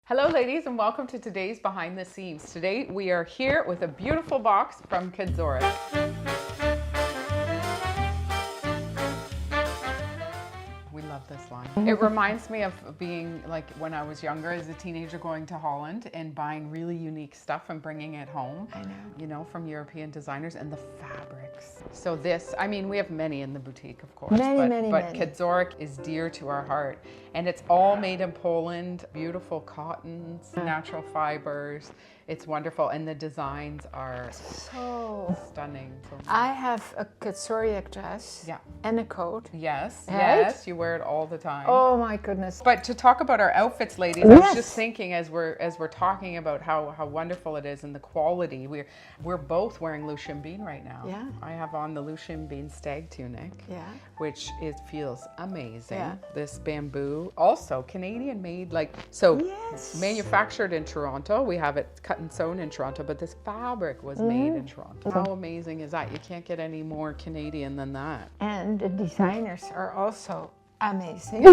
Hello ladies and welcome to today's Behind the Seams. Today we are here with a beautiful box from Kedziorek. We love this line. It reminds me of being like when I was younger as a teenager going to Holland and buying really unique stuff and bringing it home. I know. You know, from European designers and the fabrics. So this, I mean, we have many in the boutique, of course. Many. But Kedziorek is dear to our heart. And it's all made in Poland, beautiful cottons, natural fibers. It's wonderful. And the designs are So stunning. So I have a Kedziorek dress and a coat. yes, Right? yes, you wear it all the time. Oh my goodness. But to talk about our outfits, ladies, I was just thinking as we're talking about how wonderful it is and the quality. We're both wearing Lousje Bean right now. Yeah. I have on the Lousje Bean stag tunic. Yeah. Which feels amazing. Yeah. This bamboo, also Canadian made, manufactured in Toronto. We have it cut and sewn in Toronto, but this fabric was made in Toronto. How amazing is that? You can't get any more Canadian than that. And the designers are also amazing.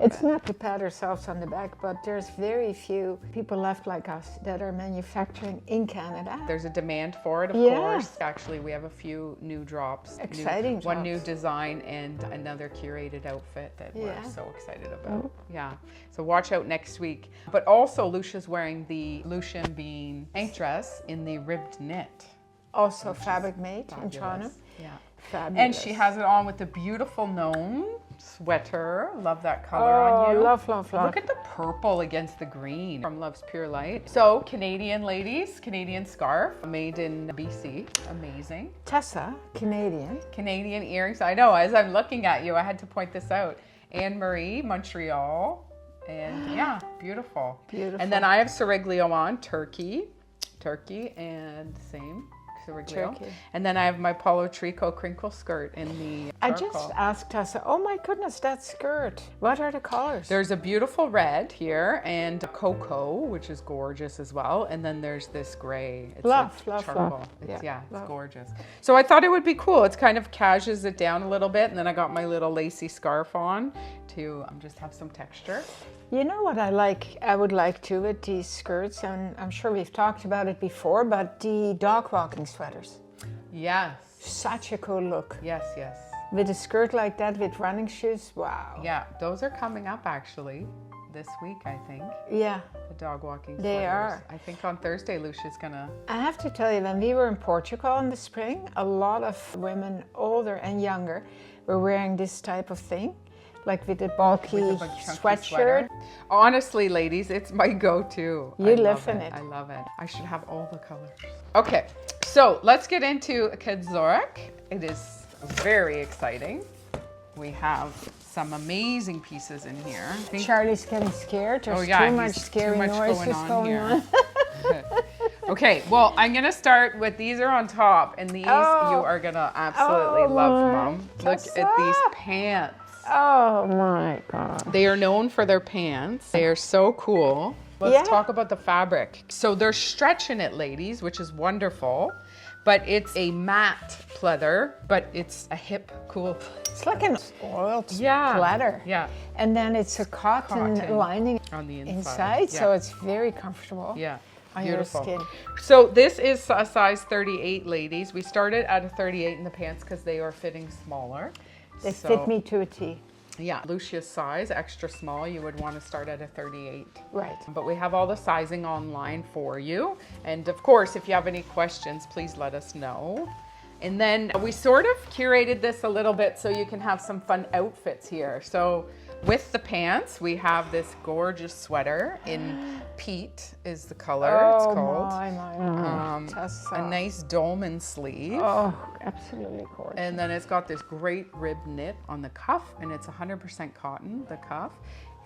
It's not to pat ourselves on the back, but there's very few people left like us that are manufacturing in Canada. There's a demand for it, of course. Actually, we have a few new drops. Exciting One new drops. design and another curated outfit that we're so excited about. Yeah. So watch out next week. But also, Lucia's wearing the Lousje Bean tank dress in the ribbed knit. Also fabric made in Toronto. Yeah. Fabulous. And she has it on with the beautiful gnome sweater. Love that color on you. Love. Look at the purple against the green from Love's Pure Light. So Canadian ladies, Canadian scarf made in BC. Amazing. Tessa, Canadian. Canadian earrings. I know, as I'm looking at you, I had to point this out. Anne-Marie, Montreal. And yeah, beautiful. Beautiful. And then I have Siriglio on, Turkey, and same. Turkey. And then I have my Polo Trico crinkle skirt in the I charcoal. just asked Tessa, oh my goodness, that skirt. What are the colors? There's a beautiful red here and a cocoa, which is gorgeous as well. And then there's this gray. It's Love. charcoal. It's, Yeah, it's love. gorgeous. So I thought it would be cool. It's kind of cashes it down a little bit. And then I got my little lacy scarf on to just have some texture. You know what I would like too with these skirts, and I'm sure we've talked about it before, but the dog walking sweaters. Yes. Such a cool look. Yes. With a skirt like that with running shoes, wow. Yeah, those are coming up actually this week, I think. Yeah. The dog walking sweaters. They are. I think on Thursday, Lucia's gonna... I have to tell you, when we were in Portugal in the spring, a lot of women, older and younger, were wearing this type of thing. Like with a bulky sweatshirt. Honestly, ladies, it's my go-to. You live in it. I love it. I should have all the colors. Okay, so let's get into Kedziorek. It is very exciting. We have some amazing pieces in here. Charlie's getting scared. There's too much scary noises going on. Okay, well, I'm gonna start with these are on top, and these you are gonna absolutely love, Mom. Look at these pants. Oh my God. They are known for their pants. They are so cool. Let's talk about the fabric. So they're stretching it, ladies, which is wonderful. But it's a matte pleather, but it's a hip, cool. It's like an oiled pleather. Yeah. And then it's a cotton lining on the inside, so it's very comfortable. Yeah. On Beautiful. your skin. So this is a size 38, ladies. We started at a 38 in the pants because they are fitting smaller. They fit me to a T. Yeah, Lucia's size, extra small, you would want to start at a 38. Right. But we have all the sizing online for you. And of course, if you have any questions, please let us know. And then we sort of curated this a little bit so you can have some fun outfits here. So with the pants, we have this gorgeous sweater in peat is the color it's called. A nice dolman sleeve. Oh, absolutely gorgeous. And then it's got this great rib knit on the cuff, and it's 100% cotton, the cuff.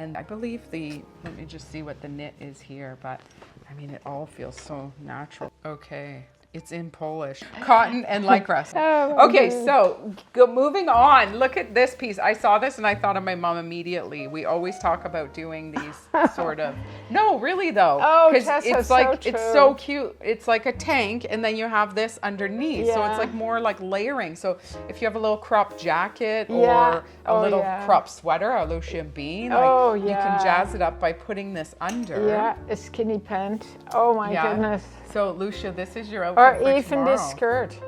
And I believe let me just see what the knit is here, but I mean, it all feels so natural. Okay. It's in Polish. Cotton and lycra. Oh, Okay, so moving on. Look at this piece. I saw this and I thought of my mom immediately. We always talk about doing these sort of. No, really though. Oh, because Tessa, it's so like true. it's so cute. It's like a tank, and then you have this underneath. So it's Yeah. like more like layering. So if you have a little crop jacket or Yeah. a Oh, little yeah. crop sweater, a Lousje Bean, Oh, you yeah. can jazz it up by putting this under. Yeah, a skinny pant. Oh my goodness. So Lousje, this is your Or outfit for even this tomorrow. skirt.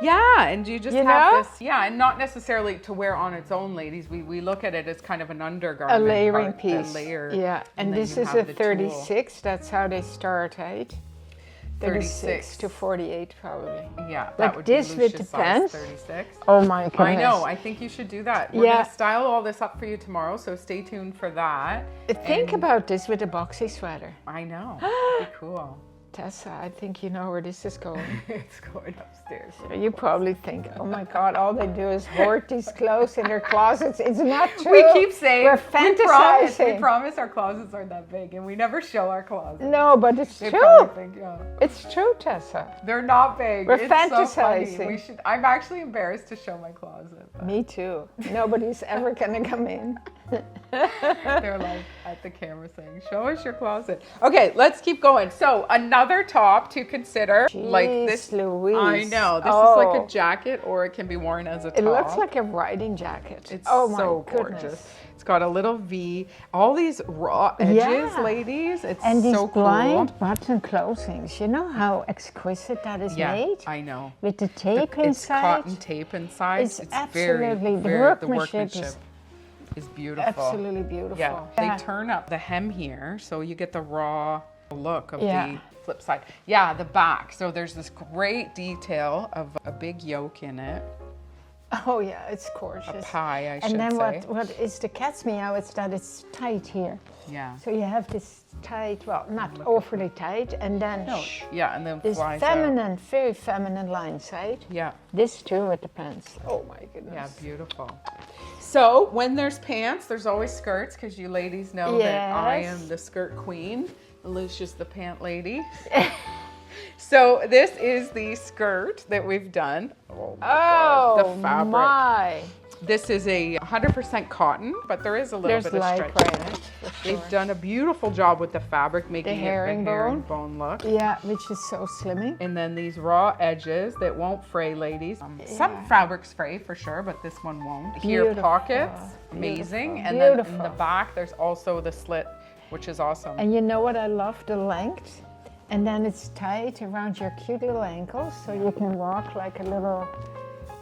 Yeah, and you just You have know? this. Yeah, and not necessarily to wear on its own, ladies. We look at it as kind of an undergarment. A layering part, piece. A layer. Yeah, and then this you is have a the tool. 36. That's how they start, right? 36 to 48 probably. Yeah, that Like would this be with Lousje the size pants? 36. Oh my goodness. I know. I think you should do that. We're Yeah. gonna style all this up for you tomorrow, so stay tuned for that. Think And about this with a boxy sweater. I know. Be cool. Tessa, I think you know where this is going. It's going upstairs. You probably think, oh my God, all they do is hoard these clothes in their closets. It's not true. We keep saying we're we fantasizing. promise our closets aren't that big, and we never show our closets. No, but it's They true. probably think, yeah. It's true, Tessa. They're not big. We're It's so funny. fantasizing. We should. I'm actually embarrassed to show my closet. but Me too. Nobody's ever gonna come in. They're like at the camera saying, "Show us your closet." Okay, let's keep going. So another top to consider, like this. Louise. I know this is like Oh. a jacket, or it can be worn as a top. It looks like a riding jacket. It's oh my so goodness. gorgeous. It's got a little V. All these raw edges, Yeah. ladies. It's And these so blind cool. button closings. You know how exquisite that is Yeah, made? I know. With the tape It's inside. cotton tape inside. It's absolutely- the the workmanship is beautiful. Absolutely beautiful. Yeah, they turn up the hem here, so you get the raw look of Yeah. the flip side. Yeah, the back. So there's this great detail of a big yoke in it, Oh yeah, it's gorgeous. a pie, I should And then say. what is the cat's meow? It's that it's tight here. Yeah. So you have this tight, well, not overly tight, and then No, yeah, and then this flies out. feminine, very feminine line side. Yeah, This too with the pants. Oh my goodness. yeah, beautiful. So when there's pants, there's always skirts, because you ladies know that I Yes. am the skirt queen. Lucia's the pant lady. So this is the skirt that we've done. Oh my gosh, the fabric. my. This is a 100% cotton, but there is a little There's bit of stretch lycra in in it. it, for They've sure. done a beautiful job with the fabric, making it the herringbone. herringbone look. Yeah, which is so slimming. And then these raw edges that won't fray, ladies. Some fabrics fray for sure, but this one won't. Here, Beautiful. pockets, amazing. Beautiful. And then in Beautiful. the back, there's also the slit, which is awesome. And you know what I love? The length. And then it's tight around your cute little ankles, so you can walk like a little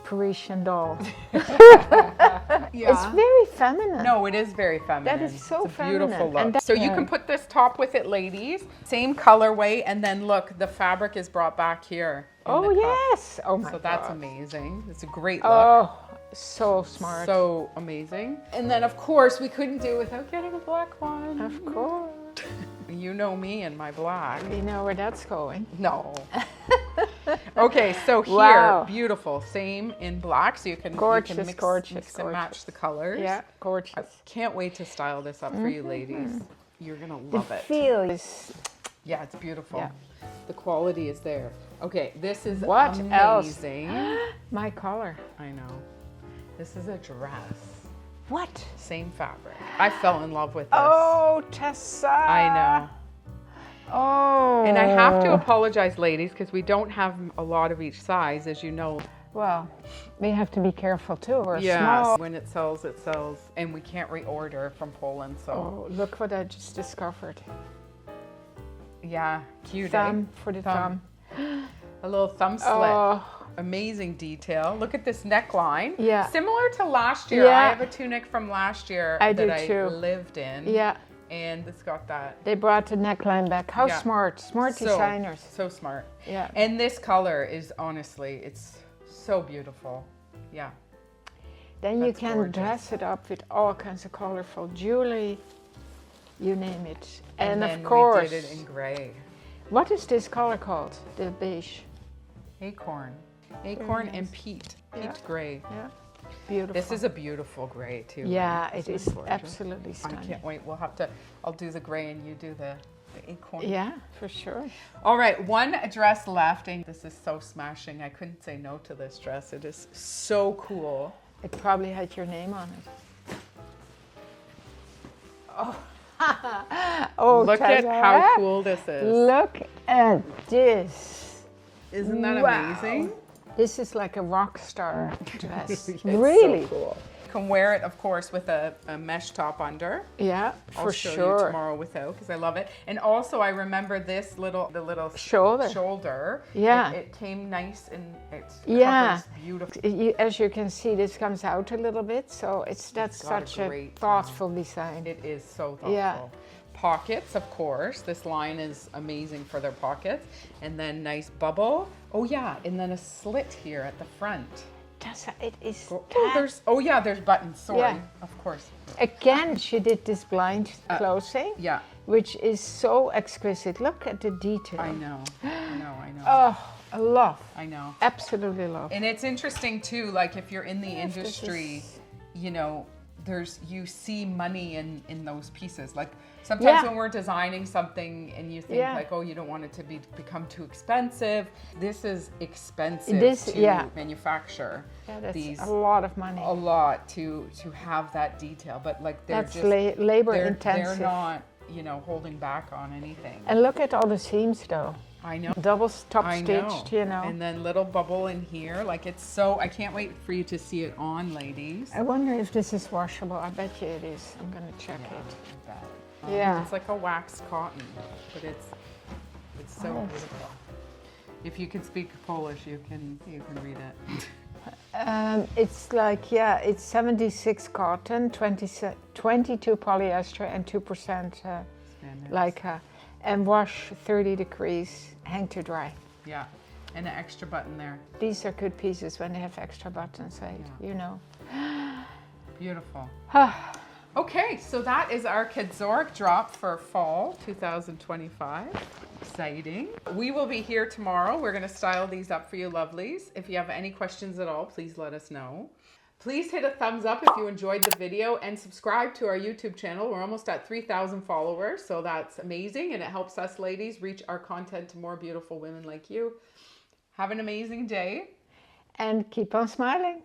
Parisian doll. Yeah. It's very feminine. No, it is very feminine. That is so it's a beautiful feminine. look. And that- So you yeah. can put this top with it, ladies. Same colorway, and then look, the fabric is brought back here. in Oh the cuff. yes. Oh my So that's God. amazing. It's a great look. Oh, so smart. So amazing. And then of course we couldn't do without getting a black one. Of course. You know me and my black. You know where that's going. No. Okay, so here, Wow. beautiful. Same in black, so you can Gorgeous, mix, gorgeous, mix and gorgeous. match the colors. Yeah, gorgeous. I can't wait to style this up for you ladies. You're gonna love the it. feel is Yeah, it's beautiful. Yeah. The quality is there. Okay, this is What else? amazing. my color. I know. This is a dress. What? Same fabric. I fell in love with this. Oh, Tessa. I know. Oh. And I have to apologize, ladies, because we don't have a lot of each size, as you know. Well, we have to be careful too. We're Yeah, small. when it sells, and we can't reorder from Poland. So Oh, look what I just discovered. yeah, cute. Thumb eh? for the thumb. A little thumb slit. Oh, Amazing detail. Look at this neckline. Yeah. Similar to last year. Yeah. I have a tunic from last year I that do I too. lived in. yeah. And it's got that. They brought the neckline back. How Yeah. smart. Smart designers. So smart. Yeah. And this color is honestly, it's so beautiful. Yeah. Then you That's can gorgeous. dress it up with all kinds of colorful jewelry. You name it. And then of course, we did it in gray. what is this color called? The beige. Acorn. Acorn and nice. peat. Yeah. Peat gray. Yeah. Beautiful. This is a beautiful gray too. Yeah, right? it This is gorgeous. absolutely I stunning. can't wait. We'll have to, I'll do the gray and you do the the acorn. Yeah, for sure. All right, one dress left, and this is so smashing. I couldn't say no to this dress. It is so cool. It probably had your name on it. Oh, oh, Look at how cool this is. Look at this. Isn't that Wow. amazing? This is like a rock star dress. It's Really? so cool. You can wear it, of course, with a mesh top under. Yeah, I'll for show sure. you tomorrow without, because I love it. And also, I remember this the little Shoulder. Yeah. It came nice and it Yeah. covers beautiful. As you can see, this comes out a little bit, so that's got a such a great thoughtful design. It is so thoughtful. Yeah. Pockets, of course. This line is amazing for their pockets. And then nice bubble. Oh yeah, and then a slit here at the front. It is. There's buttons. Sorry, Yeah. of course. Again, she did this blind closing, Yeah, which is so exquisite. Look at the detail. I know. Oh, I love. I know. Absolutely love. And it's interesting too, like if you're in the industry, is- you know, you see money in those pieces. Like sometimes when we're designing something and you think like, oh, you don't want it to become too expensive. This is expensive to manufacture. Yeah, that's these a lot of money. a lot to have that detail, but like they're That's just labor they're intensive. not, you know, holding back on anything. And look at all the seams though. I know. Double top I stitched, you know. And then little bubble in here. Like it's so, I can't wait for you to see it on, ladies. I wonder if this is washable. I bet you it is. I'm gonna check it. I bet. Yeah. It's like a waxed cotton, but it's so beautiful. If you can speak Polish, you can read it. It's like, it's 76 cotton, 22 polyester, and 2% Spandex. and wash 30 degrees, hang to dry. Yeah, and an extra button there. These are good pieces when they have extra buttons, you know. Beautiful. Okay, so that is our Kedziorek drop for fall 2025. Exciting. We will be here tomorrow. We're going to style these up for you lovelies. If you have any questions at all, please let us know. Please hit a thumbs up if you enjoyed the video and subscribe to our YouTube channel. We're almost at 3,000 followers, so that's amazing, and it helps us ladies reach our content to more beautiful women like you. Have an amazing day. And keep on smiling.